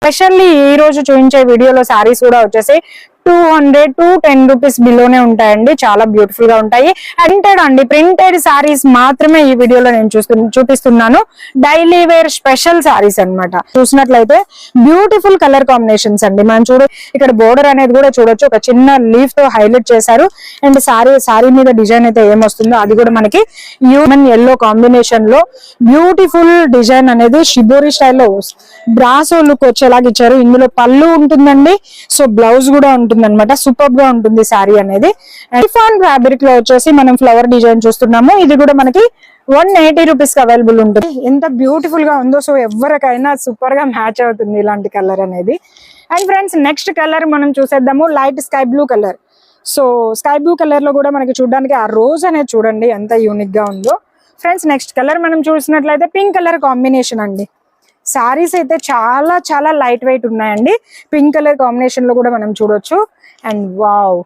Specially ఈ రోజు చూపించే వీడియోలో సారీస్ కూడా వచ్చేసి 200 to 10 రూపీస్ బిలోనే ఉంటాయండి. చాలా బ్యూటిఫుల్ గా ఉంటాయి. ప్రింటెడ్ సారీస్ మాత్రమే ఈ వీడియోలో నేను చూపిస్తున్నాను. డైలీ వేర్ స్పెషల్ సారీస్ అన్నమాట. చూసినట్లయితే బ్యూటిఫుల్ కలర్ కాంబినేషన్స్ అండి. మనం ఇక్కడ బోర్డర్ అనేది కూడా చూడొచ్చు, ఒక చిన్న లీఫ్ తో హైలైట్ చేశారు. అండ్ సారీ మీద డిజైన్ అయితే ఏమొస్తుందో అది కూడా మనకి హ్యూమన్ ఎల్లో కాంబినేషన్ లో బ్యూటిఫుల్ డిజైన్ అనేది షిబోరి స్టైల్లో బ్రాసో లుక్ వచ్చేలాగా ఇచ్చారు. ఇందులో పళ్ళు ఉంటుందండి, సో బ్లౌజ్ కూడా ఉంటుంది అనమాట. సూపర్ గా ఉంటుంది శారీ అనేది. షిఫాన్ ఫ్యాబ్రిక్ లో వచ్చేసి మనం ఫ్లవర్ డిజైన్ చూస్తున్నాము. ఇది కూడా మనకి 180 రూపీస్ కి అవైలబుల్ ఉంటుంది. ఎంత బ్యూటిఫుల్ గా ఉందో, సో ఎవరికైనా సూపర్ గా మ్యాచ్ అవుతుంది ఇలాంటి కలర్ అనేది. అండ్ ఫ్రెండ్స్, నెక్స్ట్ కలర్ మనం చూసేద్దాము. Light sky blue colour. So sky blue colour లో కూడా మనకి చూడడానికి ఆ రోజ్ అనేది చూడండి ఎంత యూనిక్ గా ఉందో. ఫ్రెండ్స్, నెక్స్ట్ కలర్ మనం చూసినట్లయితే పింక్ కలర్ కాంబినేషన్ అండి. సారీస్ అయితే చాలా చాలా లైట్ వెయిట్ ఉన్నాయండి. పింక్ కలర్ కాంబినేషన్ లో కూడా మనం చూడొచ్చు. And wow,